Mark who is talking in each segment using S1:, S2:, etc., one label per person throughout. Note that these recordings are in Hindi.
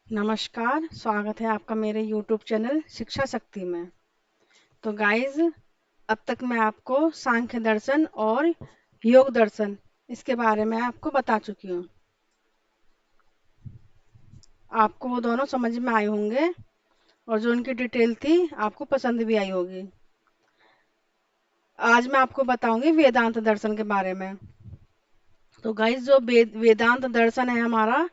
S1: नमस्कार, स्वागत है आपका मेरे YouTube चैनल शिक्षा शक्ति में। तो गाइस, अब तक मैं आपको सांख्य दर्शन और योग दर्शन इसके बारे में आपको बता चुकी हूँ। आपको वो दोनों समझ में आए होंगे और जो उनकी डिटेल थी आपको पसंद भी आई होगी। आज मैं आपको बताऊंगी वेदांत दर्शन के बारे में। तो गाइस, जो वेदांत दर्शन है हमारा,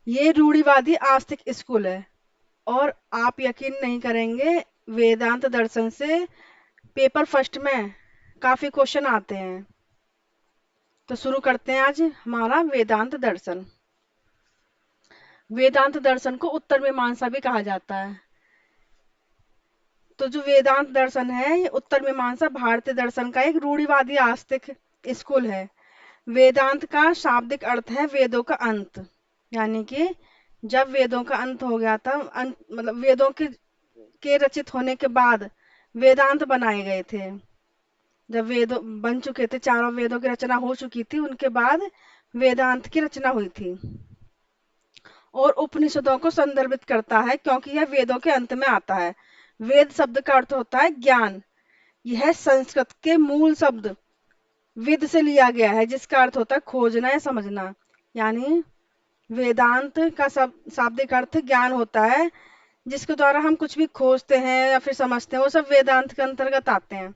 S1: ये रूढ़िवादी आस्तिक स्कूल है और आप यकीन नहीं करेंगे, वेदांत दर्शन से पेपर फर्स्ट में काफी क्वेश्चन आते हैं। तो शुरू करते हैं आज हमारा वेदांत दर्शन। वेदांत दर्शन को उत्तर मीमांसा भी कहा जाता है। तो जो वेदांत दर्शन है, ये उत्तर मीमांसा भारतीय दर्शन का एक रूढ़िवादी आस्तिक स्कूल है। वेदांत का शाब्दिक अर्थ है वेदों का अंत, यानी कि जब वेदों का अंत हो गया था, अंत मतलब वेदों के रचित होने के बाद वेदांत बनाए गए थे। जब वेद बन चुके थे, चारों वेदों की रचना हो चुकी थी, उनके बाद वेदांत की रचना हुई थी। और उपनिषदों को संदर्भित करता है क्योंकि यह वेदों के अंत में आता है। वेद शब्द का अर्थ होता है ज्ञान। यह संस्कृत के मूल शब्द विद से लिया गया है, जिसका अर्थ होता है खोजना या समझना। यानी वेदांत का सब शाब्दिक अर्थ ज्ञान होता है, जिसके द्वारा हम कुछ भी खोजते हैं या फिर समझते हैं, वो सब वेदांत के अंतर्गत आते हैं।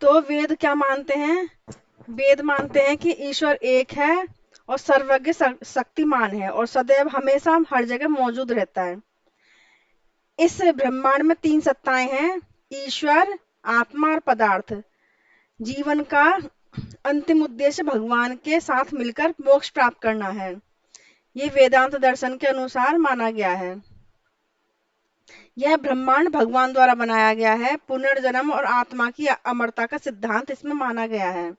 S1: तो वेद क्या मानते हैं? वेद मानते हैं कि ईश्वर एक है और सर्वज्ञ शक्तिमान है और सदैव हमेशा हर जगह मौजूद रहता है। इस ब्रह्मांड में तीन सत्ताएं हैं: ईश्वर, आत्मा और पदार्थ। जीवन का अंतिम उद्देश्य भगवान के साथ मिलकर मोक्ष प्राप्त करना है। ये वेदांत दर्शन के अनुसार माना गया है। यह ब्रह्मांड भगवान द्वारा बनाया गया है। पुनर्जन्म और आत्मा की अमरता का सिद्धांत इसमें माना गया है।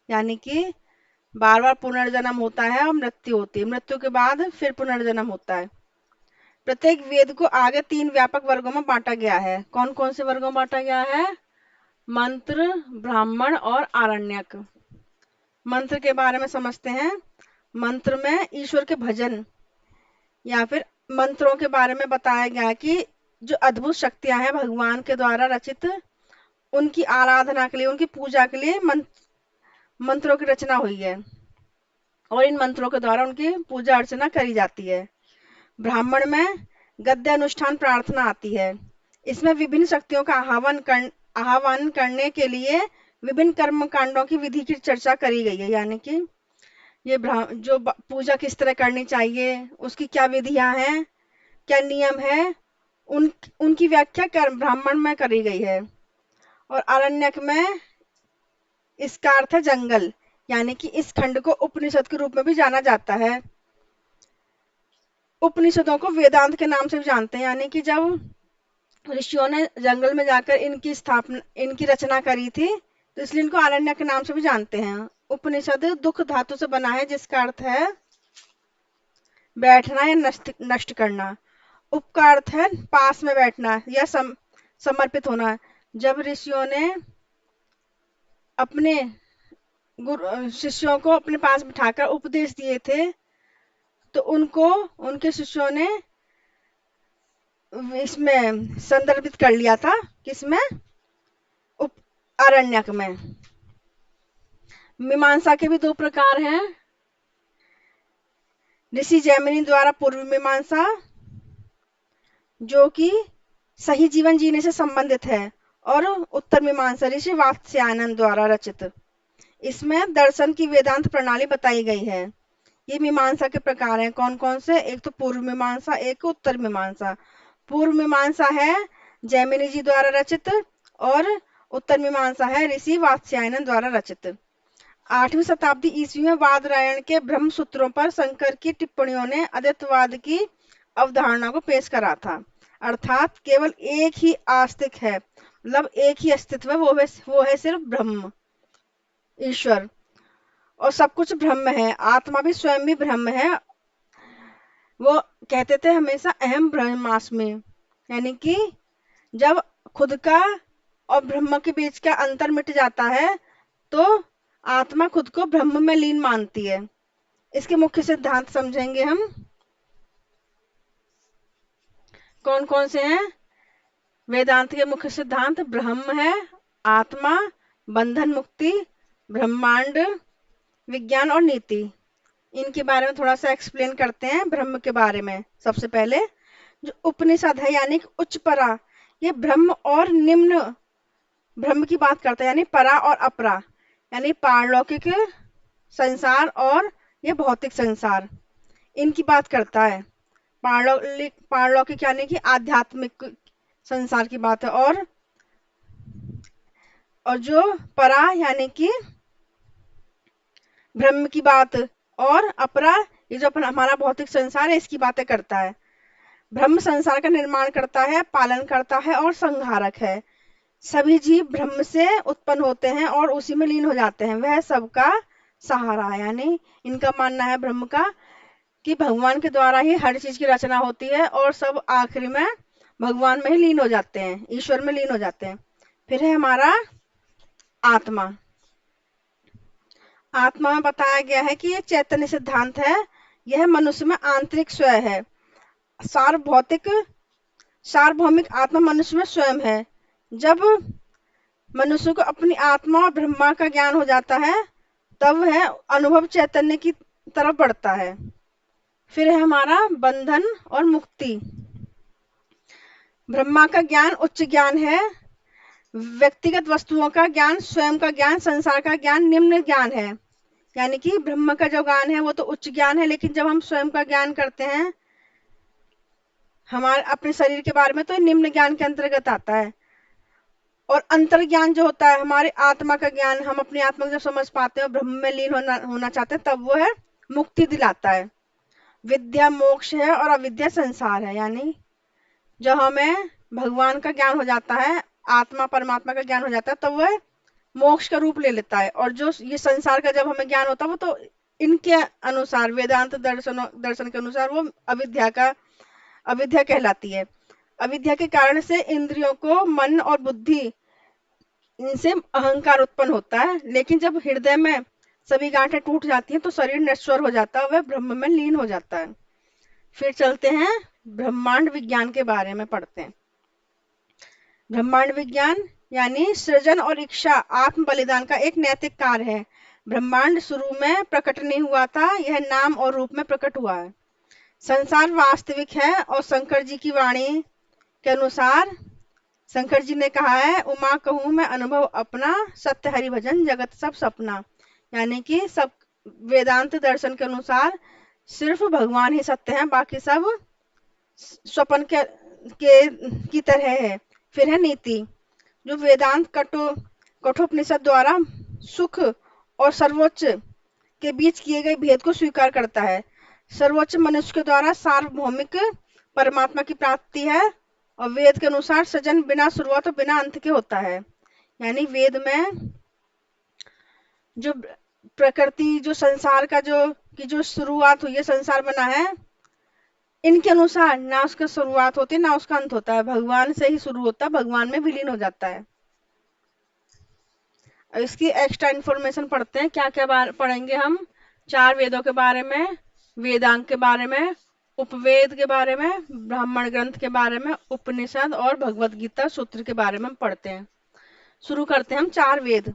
S1: यानी कि बार बार पुनर्जन्म होता है और मृत्यु होती है, मृत्यु के बाद फिर पुनर्जन्म होता है। प्रत्येक वेद को आगे तीन व्यापक वर्गों में बांटा गया है। कौन कौन से वर्गों में बांटा गया है? मंत्र, ब्राह्मण और आरण्यक। मंत्र के बारे में समझते हैं। मंत्र में ईश्वर के भजन या फिर मंत्रों के बारे में बताया गया है कि जो अद्भुत शक्तियां हैं भगवान के द्वारा रचित, उनकी आराधना के लिए, उनकी पूजा के लिए मंत्रों की रचना हुई है और इन मंत्रों के द्वारा उनकी पूजा अर्चना करी जाती है। ब्राह्मण में गद्य अनुष्ठान प्रार्थना आती है। इसमें विभिन्न शक्तियों का आह्वान करने के लिए विभिन्न कर्म कांडों की विधि की चर्चा करी गई है। यानी कि ये पूजा किस तरह करनी चाहिए, उसकी क्या विधियां हैं, क्या नियम है, उनकी व्याख्या ब्राह्मण में करी गई है। और आरण्यक में इसका अर्थ है जंगल। यानी कि इस खंड को उपनिषद के रूप में भी जाना जाता है। उपनिषदों को वेदांत के नाम से भी जानते हैं। यानी कि जब ऋषियों ने जंगल में जाकर इनकी रचना करी थी, तो इसलिए इनको आरण्यक के नाम से भी जानते हैं। उपनिषद दुख धातु से बना है, जिसका अर्थ है बैठना या नष्ट करना। उप का अर्थ है पास में बैठना या समर्पित होना। जब ऋषियों ने अपने शिष्यों को अपने पास बिठाकर उपदेश दिए थे, तो उनको उनके शिष्यों ने इसमें संदर्भित कर लिया था। किसमें? उप आरण्यक में। मीमांसा के भी दो प्रकार हैं। ऋषि जैमिनी द्वारा पूर्व मीमांसा, जो कि सही जीवन जीने से संबंधित है, और उत्तर मीमांसा ऋषि वात्स्यायन द्वारा रचित। इसमें दर्शन की वेदांत प्रणाली बताई गई है। ये मीमांसा के प्रकार हैं। कौन कौन से? एक तो पूर्व मीमांसा, एक उत्तर मीमांसा। पूर्व मीमांसा है जैमिनी जी द्वारा रचित और उत्तर मीमांसा है ऋषि वात्स्यायन द्वारा रचित। 8वीं शताब्दी ईस्वी में बादरायण के ब्रह्म सूत्रों पर शंकर की टिप्पणियों ने अद्वैतवाद की अवधारणा को पेश करा था। अर्थात केवल एक ही आस्तिक है, मतलब एक ही अस्तित्व है, वो है सिर्फ ब्रह्म, ईश्वर। और सब कुछ ब्रह्म है, आत्मा भी स्वयं भी ब्रह्म है। वो कहते थे हमेशा अहम ब्रह्मास्मि। यानी कि जब खुद का और ब्रह्म के बीच का अंतर मिट जाता है, तो आत्मा खुद को ब्रह्म में लीन मानती है। इसके मुख्य सिद्धांत समझेंगे हम। कौन कौन से हैं? वेदांत के मुख्य सिद्धांत ब्रह्म है, आत्मा, बंधन मुक्ति, ब्रह्मांड विज्ञान और नीति। इनके बारे में थोड़ा सा एक्सप्लेन करते हैं। ब्रह्म के बारे में सबसे पहले जो उपनिषद है यानी कि उच्च परा, ये ब्रह्म और निम्न ब्रह्म की बात करता है, यानी परा और अपरा, यानी पारलौकिक संसार और ये भौतिक संसार, इनकी बात करता है। पारलौकिक पारलौकिक यानी कि आध्यात्मिक संसार की बात है, और जो परा यानी कि ब्रह्म की बात, और अपरा ये जो अपना हमारा भौतिक संसार है इसकी बातें करता है। ब्रह्म संसार का निर्माण करता है, पालन करता है और संहारक है। सभी जीव ब्रह्म से उत्पन्न होते हैं और उसी में लीन हो जाते हैं, वह सबका सहारा है। यानी इनका मानना है ब्रह्म का कि भगवान के द्वारा ही हर चीज की रचना होती है और सब आखिरी में भगवान में ही लीन हो जाते हैं, ईश्वर में लीन हो जाते हैं। फिर है हमारा आत्मा। आत्मा में बताया गया है कि ये चैतन्य सिद्धांत है, यह मनुष्य में आंतरिक स्वयं है। सार्वभौतिक सार्वभौमिक आत्मा मनुष्य में स्वयं है। जब मनुष्य को अपनी आत्मा और ब्रह्मा का ज्ञान हो जाता है तब वह अनुभव चैतन्य की तरफ बढ़ता है। फिर है हमारा बंधन और मुक्ति। ब्रह्मा का ज्ञान उच्च ज्ञान है, व्यक्तिगत वस्तुओं का ज्ञान, स्वयं का ज्ञान, संसार का ज्ञान निम्न ज्ञान है। यानी कि ब्रह्म का जो ज्ञान है वो तो उच्च ज्ञान है, लेकिन जब हम स्वयं का ज्ञान करते हैं हमारे अपने शरीर के बारे में तो ये निम्न ज्ञान के अंतर्गत आता है। और अंतर्ज्ञान जो होता है हमारी आत्मा का ज्ञान, हम अपनी आत्मा को जब समझ पाते हैं और ब्रह्म में लीन होना चाहते हैं तब वो है मुक्ति दिलाता है। विद्या मोक्ष है और अविद्या संसार है। यानी जब हमें भगवान का ज्ञान हो जाता है, आत्मा परमात्मा का ज्ञान हो जाता है तब वह मोक्ष का रूप ले लेता है। और जो ये संसार का जब हमें ज्ञान होता है वो तो इनके अनुसार वेदांत दर्शन के अनुसार वो अविद्या कहलाती है। अविद्या के कारण से इंद्रियों को, मन और बुद्धि, इनसे अहंकार उत्पन्न होता है। लेकिन जब हृदय में सभी गांठें टूट जाती हैं तो शरीर नश्वर हो जाता है, वह ब्रह्म में लीन हो जाता है। फिर चलते हैं ब्रह्मांड विज्ञान के बारे में पढ़ते हैं। ब्रह्मांड विज्ञान यानी सृजन और इच्छा आत्म बलिदान का एक नैतिक कार्य है। ब्रह्मांड शुरू में प्रकट नहीं हुआ था, यह नाम और रूप में प्रकट हुआ है। संसार वास्तविक है और शंकर जी की वाणी के अनुसार शंकर जी ने कहा है, उमा कहूँ मैं अनुभव अपना, सत्य हरि भजन जगत सब सपना। यानी कि सब वेदांत दर्शन के अनुसार सिर्फ भगवान ही सत्य हैं, बाकी सब स्वप्न की तरह है। फिर है नीति, जो वेदांत कठोपनिषद द्वारा सुख और सर्वोच्च के बीच किए गए भेद को स्वीकार करता है। सर्वोच्च मनुष्य के द्वारा सार्वभौमिक परमात्मा की प्राप्ति है और वेद के अनुसार सृजन बिना शुरुआत और बिना अंत के होता है। यानी वेद में जो प्रकृति, जो संसार का जो शुरुआत हुई है, संसार बना है, इनके अनुसार ना उसका शुरुआत होती है ना उसका अंत होता है, भगवान से ही शुरू होता है, भगवान में विलीन हो जाता है। इसकी एक्स्ट्रा इन्फॉर्मेशन पढ़ते हैं। क्या क्या पढ़ेंगे हम? चार वेदों के बारे में, वेदांग के बारे में, उपवेद के बारे में, ब्राह्मण ग्रंथ के बारे में, उपनिषद और भगवत गीता सूत्र के बारे में हम पढ़ते हैं। शुरू करते हैं हम चार वेद।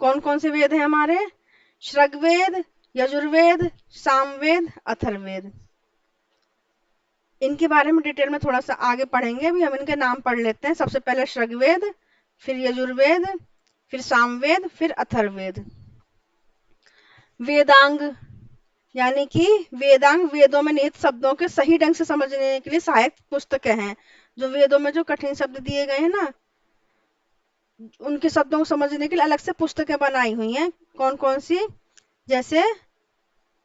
S1: कौन कौन से वेद हैं हमारे? ऋग्वेद, यजुर्वेद, सामवेद, अथर्ववेद। इनके बारे में डिटेल में थोड़ा सा आगे पढ़ेंगे, अभी हम इनके नाम पढ़ लेते हैं। सबसे पहले ऋग्वेद, फिर यजुर्वेद, फिर सामवेद, फिर अथर्ववेद। वेदांग यानी कि वेदांग वेदों में निहित शब्दों के सही ढंग से समझने के लिए सहायक पुस्तकें हैं। जो वेदों में जो कठिन शब्द दिए गए हैं ना, उनके शब्दों को समझने के लिए अलग से पुस्तकें बनाई हुई हैं। कौन कौन सी? जैसे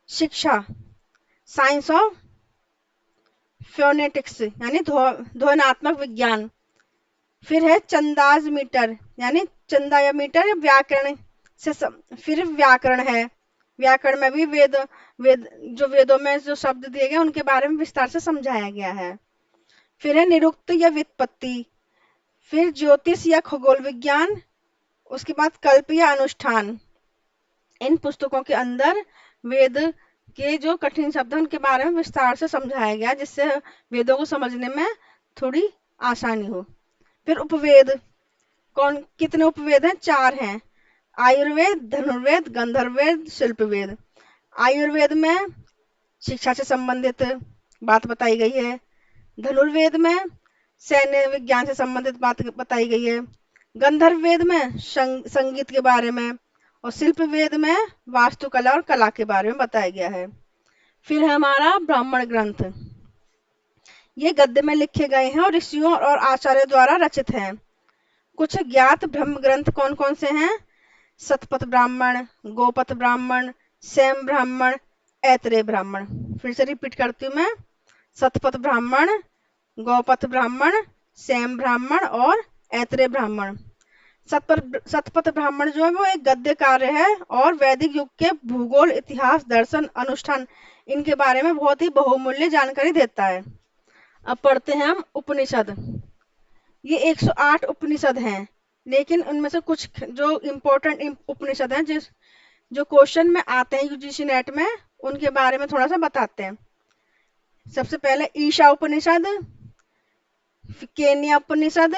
S1: शिक्षा, साइंस ऑफ फोनेटिक्स यानी ध्वन्यात्मक विज्ञान। फिर है चंदाज मीटर यानी चंदा या मीटर व्याकरण से फिर व्याकरण है, व्याकरण में भी जो वेदों में जो शब्द दिए गए उनके बारे में विस्तार से समझाया गया है। फिर है निरुक्त या व्युत्पत्ति, फिर ज्योतिष या खगोल विज्ञान, उसके बाद कल्प या अनुष्ठान। इन पुस्तकों के अंदर वेद के जो कठिन शब्द हैं उनके बारे में विस्तार से समझाया गया, जिससे वेदों को समझने में थोड़ी आसानी हो। फिर उपवेद, कौन कितने उपवेद हैं? 4 हैं। आयुर्वेद, धनुर्वेद, गंधर्ववेद, शिल्पवेद। आयुर्वेद में शिक्षा से संबंधित बात बताई गई है। धनुर्वेद में सैन्य विज्ञान से संबंधित बात बताई गई है। गंधर्व वेद में संगीत के बारे में, और शिल्प वेद में वास्तुकला और कला के बारे में बताया गया है। फिर है हमारा ब्राह्मण ग्रंथ। ये गद्य में लिखे गए हैं और ऋषियों और आचार्य द्वारा रचित हैं। कुछ ज्ञात ब्रह्म ग्रंथ कौन कौन से हैं? शतपथ ब्राह्मण, गोपथ ब्राह्मण, सैम ब्राह्मण, ऐतरेय ब्राह्मण। फिर से रिपीट करती हूँ मैं। शतपथ ब्राह्मण, गौपथ ब्राह्मण, सैम ब्राह्मण और ऐतरेय ब्राह्मण। शतपथ ब्राह्मण जो है वो एक गद्य कार्य है और वैदिक युग के भूगोल, इतिहास, दर्शन, अनुष्ठान, इनके बारे में बहुत ही बहुमूल्य जानकारी देता है। अब पढ़ते हैं हम उपनिषद। ये 108 उपनिषद हैं, लेकिन उनमें से कुछ जो इम्पोर्टेंट उपनिषद हैं, जिस जो क्वेश्चन में आते हैं यूजीसी नेट में, उनके बारे में थोड़ा सा बताते हैं। सबसे पहले ईशा उपनिषद, केन्या उपनिषद,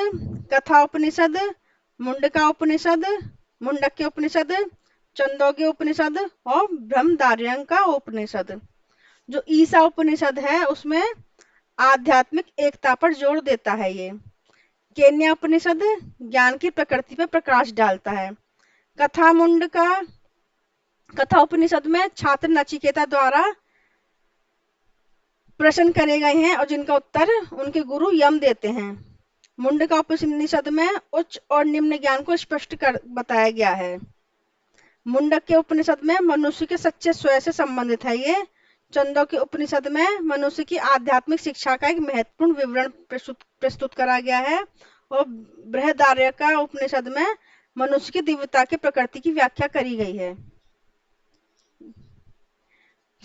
S1: कथा उपनिषद, मुंडका उपनिषद, मुंडक्य उपनिषद, छंदोग्य उपनिषद और ब्रह्मदार्यंका उपनिषद। जो ईशा उपनिषद है उसमें आध्यात्मिक एकता पर जोर देता है ये। केन्या उपनिषद ज्ञान की प्रकृति पर प्रकाश डालता है। कथा उपनिषद में छात्र नचिकेता द्वारा प्रश्न करे गए हैं और जिनका उत्तर उनके गुरु यम देते हैं। मुंडका उपनिषद में उच्च और निम्न ज्ञान को स्पष्ट कर बताया गया है। मुंडक के उपनिषद में मनुष्य के सच्चे स्वयं से संबंधित है ये। छंदों के उपनिषद में मनुष्य की आध्यात्मिक शिक्षा का एक महत्वपूर्ण विवरण प्रस्तुत करा गया है, और बृहदारण्यक उपनिषद में मनुष्य की दिव्यता की प्रकृति की व्याख्या करी गई है।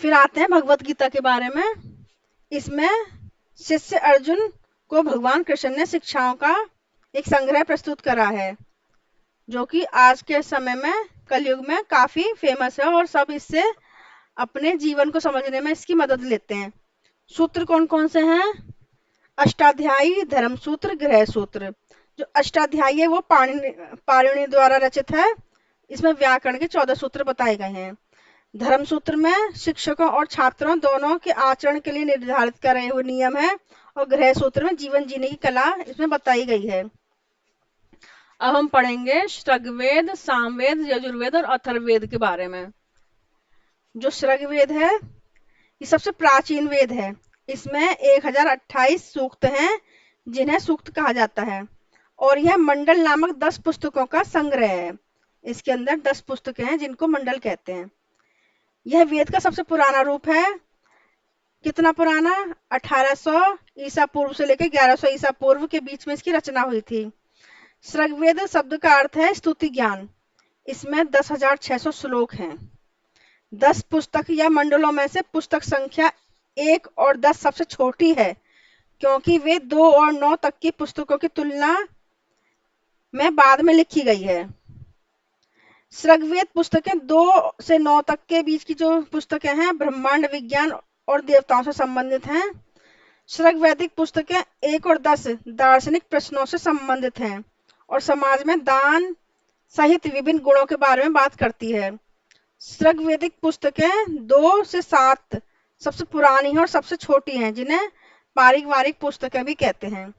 S1: फिर आते हैं भगवत गीता के बारे में। इसमें शिष्य अर्जुन को भगवान कृष्ण ने शिक्षाओं का एक संग्रह प्रस्तुत करा है, जो कि आज के समय में कलयुग में काफी फेमस है और सब इससे अपने जीवन को समझने में इसकी मदद लेते हैं। सूत्र कौन कौन से हैं? अष्टाध्यायी, धर्म सूत्र, गृह सूत्र। जो अष्टाध्यायी है वो पाणिनि द्वारा रचित है। इसमें व्याकरण के 14 सूत्र बताए गए हैं। धर्म सूत्र में शिक्षकों और छात्रों दोनों के आचरण के लिए निर्धारित करे हुए नियम है, और गृह सूत्र में जीवन जीने की कला इसमें बताई गई है। अब हम पढ़ेंगे ऋग्वेद, सामवेद, यजुर्वेद और अथर्ववेद के बारे में। जो ऋग्वेद है ये सबसे प्राचीन वेद है। इसमें 1028 सूक्त हैं, जिन्हें सूक्त कहा जाता है, और यह मंडल नामक 10 पुस्तकों का संग्रह है। इसके अंदर 10 पुस्तकें हैं जिनको मंडल कहते हैं। यह वेद का सबसे पुराना रूप है। कितना पुराना? 1800 ईसा पूर्व से लेकर 1100 ईसा पूर्व के बीच में इसकी रचना हुई थी। ऋग्वेद शब्द का अर्थ है स्तुति ज्ञान। इसमें 10,600 श्लोक हैं। 10 पुस्तक या मंडलों में से पुस्तक संख्या 1 और 10 सबसे छोटी है, क्योंकि वे 2 और 9 तक की पुस्तकों की तुलना में बाद में लिखी गई है। ऋग्वेद पुस्तकें 2 से 9 तक के बीच की जो पुस्तकें हैं ब्रह्मांड, विज्ञान और देवताओं से संबंधित हैं। ऋग्वैदिक पुस्तकें 1 और 10 दार्शनिक प्रश्नों से संबंधित हैं और समाज में दान सहित विभिन्न गुणों के बारे में बात करती है। ऋग्वैदिक पुस्तकें 2 से 7 सबसे पुरानी हैं और सबसे छोटी हैं, जिन्हें पारिवारिक पुस्तकें भी कहते हैं।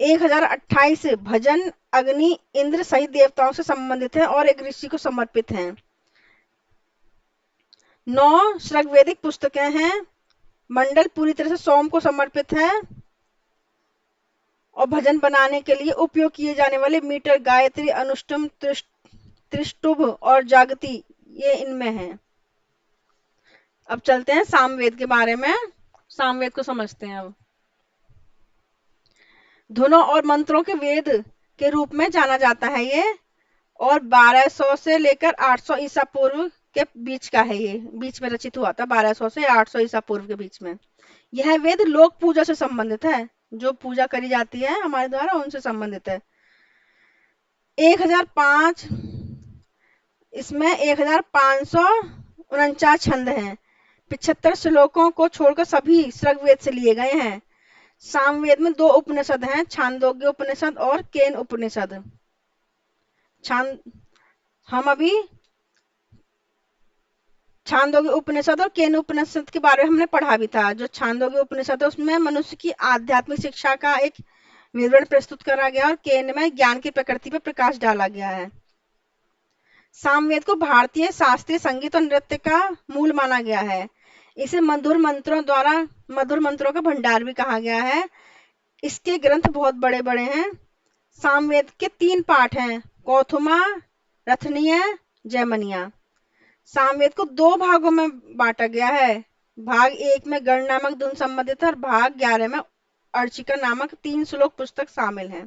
S1: 1028 भजन, अग्नि, इंद्र सहित देवताओं से संबंधित है और एक ऋषि को समर्पित हैं। 9 ऋग्वैदिक पुस्तकें हैं। मंडल पूरी तरह से सोम को समर्पित है, और भजन बनाने के लिए उपयोग किए जाने वाले मीटर, गायत्री, अनुष्टुम, त्रिष्टुभ और जागती, ये इनमें हैं। अब चलते हैं सामवेद के बारे में। सामवेद को समझते हैं अब। धुनों और मंत्रों के वेद के रूप में जाना जाता है ये, और 1200 से लेकर 800 ईसा पूर्व के बीच का है। ये बीच में रचित हुआ था, 1200 से 800 ईसा पूर्व के बीच में। यह वेद लोक पूजा से संबंधित है, जो पूजा करी जाती है हमारे द्वारा उनसे संबंधित है। 1005 इसमें 1549 छंद हैं। 75 श्लोकों को छोड़कर सभी ऋग्वेद से लिए गए हैं। सामवेद में 2 उपनिषद हैं, छांदोग्य उपनिषद और केन उपनिषद। छांद हम अभी छांदोग्य उपनिषद और केन उपनिषद के बारे में हमने पढ़ा भी था। जो छांदोग्य उपनिषद है उसमें मनुष्य की आध्यात्मिक शिक्षा का एक विवरण प्रस्तुत करा गया और केन में ज्ञान की प्रकृति पर प्रकाश डाला गया है। सामवेद को भारतीय शास्त्रीय संगीत और नृत्य का मूल माना गया है। इसे मधुर मंत्रों का भंडार भी कहा गया है। इसके ग्रंथ बहुत बड़े बड़े हैं। सामवेद के 3 पाठ हैं, कौथुमा, रथनीय, जैमनिया। सामवेद को 2 भागों में बांटा गया है। भाग 1 में गण नामक धुन संबंधित है और भाग 11 में अर्चिका नामक 3 श्लोक पुस्तक शामिल है।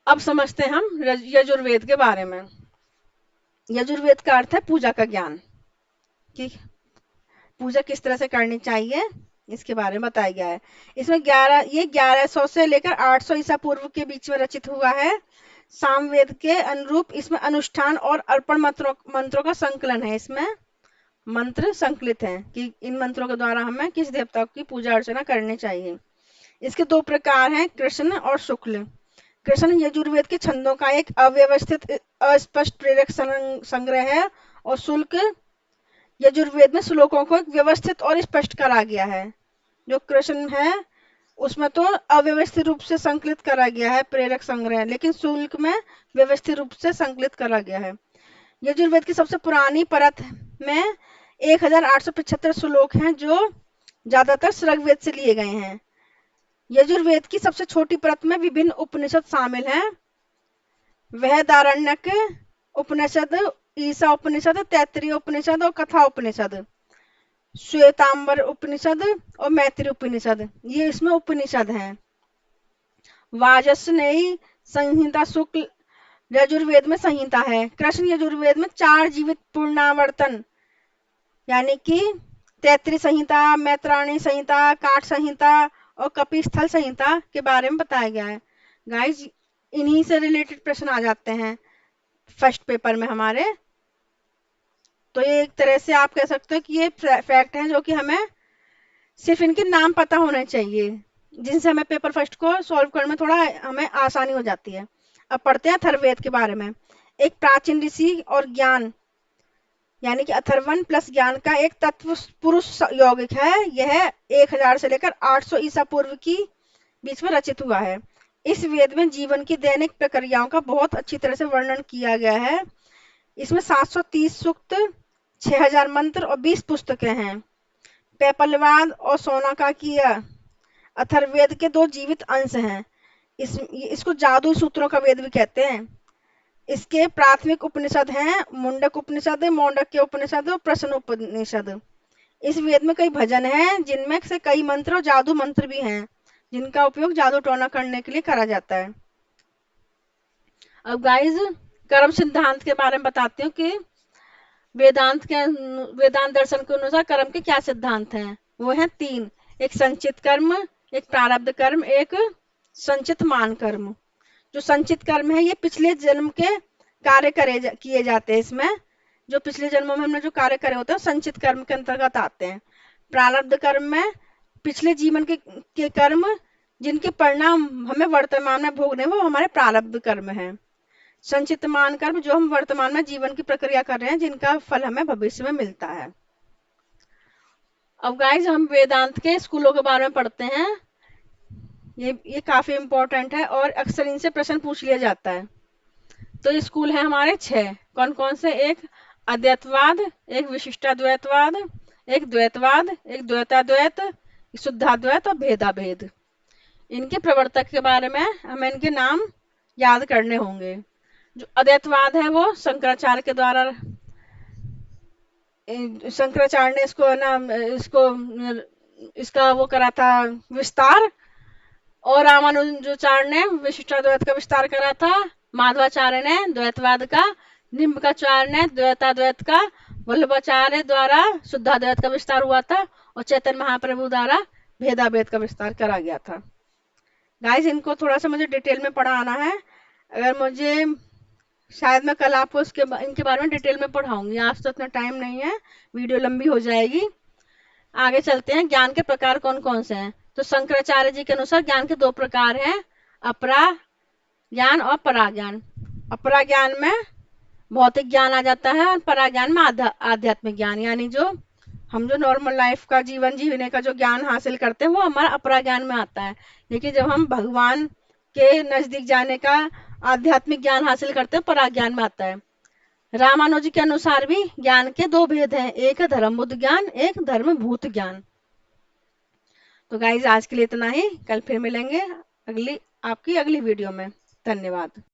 S1: अब समझते हैं हम यजुर्वेद के बारे में। यजुर्वेद का अर्थ है पूजा का ज्ञान, कि पूजा किस तरह से करनी चाहिए, इसके बारे में बताया गया है। इसमें 1100 से लेकर 800 ईसा पूर्व के बीच में रचित हुआ है। सामवेद के अनुरूप इसमें अनुष्ठान और अर्पण मंत्रों का संकलन है। इसमें मंत्र संकलित हैं कि इन मंत्रों के द्वारा हमें किस देवता की पूजा अर्चना करनी चाहिए। इसके 2 प्रकार हैं, कृष्ण और शुक्ल। कृष्ण यजुर्वेद के छंदों का एक अव्यवस्थित अस्पष्ट प्रेरक संग्रह है और शुल्क यजुर्वेद में श्लोकों को एक व्यवस्थित और स्पष्ट करा गया है। जो कृष्ण है उसमें तो अव्यवस्थित रूप से संकलित करा गया है प्रेरक संग्रह, लेकिन शुल्क में व्यवस्थित रूप से संकलित करा गया है। यजुर्वेद की सबसे पुरानी परत में 1875 श्लोक हैं जो ज्यादातर ऋग्वेद से लिए गए हैं। यजुर्वेद की सबसे छोटी परत में विभिन्न उपनिषद शामिल हैं। वृहदारण्यक उपनिषद, ईसा उपनिषद, तैत्तिरीय उपनिषद और कथा उपनिषद, श्वेतांबर उपनिषद और मैत्री उपनिषद, ये इसमें उपनिषद हैं। वाजस्नेयी संहिता शुक्ल यजुर्वेद में संहिता है। कृष्ण यजुर्वेद में 4 जीवित पूर्णावर्तन यानी कि तैत्तिरीय संहिता, मैत्रायणी संहिता, काठ संहिता और कपिस्थल संहिता के बारे में बताया गया है। गाइस, इन्हीं से रिलेटेड प्रश्न आ जाते हैं फर्स्ट पेपर में हमारे। तो ये एक तरह से आप कह सकते हो कि ये फैक्ट हैं जो कि हमें सिर्फ इनके नाम पता होने चाहिए, जिनसे हमें पेपर फर्स्ट को सॉल्व करने में थोड़ा हमें आसानी हो जाती है। अब पढ़ते हैं अथर्ववेद के बारे में। एक प्राचीन ऋषि और ज्ञान यानी कि अथर्वण प्लस ज्ञान का एक तत्व पुरुष यौगिक है। यह 1000 से लेकर 800 ईसा पूर्व की बीच में रचित हुआ है। इस वेद में जीवन की दैनिक प्रक्रियाओं का बहुत अच्छी तरह से वर्णन किया गया है। इसमें 730 सूक्त, 6000 मंत्र और 20 पुस्तकें हैं। पैपलवाद और शौनकाकीय अथर्ववेद के 2 जीवित अंश हैं। इसको जादू सूत्रों का वेद भी कहते हैं। इसके प्राथमिक उपनिषद हैं मुंडक उपनिषद, मौंडक्य उपनिषद और प्रश्न उपनिषद। इस वेद में कई भजन हैं जिनमें से कई मंत्र और जादू मंत्र भी हैं जिनका उपयोग जादू टोना करने के लिए करा जाता है। अब गाइस, कर्म सिद्धांत के बारे में बताती हूँ कि वेदांत दर्शन के अनुसार कर्म के क्या सिद्धांत हैं। वो हैं 3, एक संचित कर्म, एक प्रारब्ध कर्म, एक संचित मान कर्म। जो संचित कर्म है ये पिछले जन्म के कार्य किए जाते हैं। इसमें जो पिछले जन्मों में हमने जो कार्य करे होते हैं संचित कर्म के अंतर्गत आते हैं। प्रारब्ध कर्म में पिछले जीवन के कर्म जिनके परिणाम हमें वर्तमान में भोगने वो हमारे प्रारब्ध कर्म है। संचित मान कर्म जो हम वर्तमान में जीवन की प्रक्रिया कर रहे हैं जिनका फल हमें भविष्य में मिलता है। अब गाइस, हम वेदांत के स्कूलों के बारे में पढ़ते हैं। ये काफी इंपॉर्टेंट है और अक्सर इनसे प्रश्न पूछ लिया जाता है। तो ये स्कूल है हमारे 6। कौन कौन से? एक अद्वैतवाद, एक विशिष्टाद्वैतवाद, एक द्वैतवाद, एक द्वैताद्वैत, शुद्धाद्वैत और भेदाभेद। इनके प्रवर्तक के बारे में हमें इनके नाम याद करने होंगे। जो अद्वैतवाद है वो शंकराचार्य के द्वारा, शंकराचार्य ने इसका वो करा था विस्तार, और रामानुजाचार्य ने विशिष्टाद्वैत का विस्तार करा था। माधवाचार्य ने द्वैतवाद का, निम्बकाचार्य ने द्वैताद्वैत का, वल्लभाचार्य द्वारा शुद्धाद्वैत का विस्तार हुआ था और चैतन्य महाप्रभु द्वारा भेदाभेद का विस्तार करा गया था। गाइस, इनको थोड़ा सा मुझे डिटेल में पढ़ाना है। अगर मुझे शायद मैं कल आपको इनके बारे में डिटेल में पढ़ाऊंगी, आज तो इतना टाइम नहीं है, वीडियो लंबी हो जाएगी। आगे चलते हैं, ज्ञान के प्रकार कौन कौन से हैं। तो शंकराचार्य जी के अनुसार ज्ञान के दो प्रकार हैं, अपरा ज्ञान और परा ज्ञान। अपरा ज्ञान में भौतिक ज्ञान आ जाता है और परा ज्ञान में आध्यात्मिक ज्ञान, यानी जो हम जो नॉर्मल लाइफ का जीवन जीने का जो ज्ञान हासिल करते हैं वो हमारा अपरा ज्ञान में आता है। लेकिन जब हम भगवान के नजदीक जाने का आध्यात्मिक ज्ञान हासिल करते हैं परा ज्ञान में आता है। रामानुज के अनुसार भी ज्ञान के दो भेद हैं, एक है धर्मबुद्ध ज्ञान, एक धर्मभूत ज्ञान। तो गाइज आज के लिए इतना ही, कल फिर मिलेंगे अगली वीडियो में। धन्यवाद।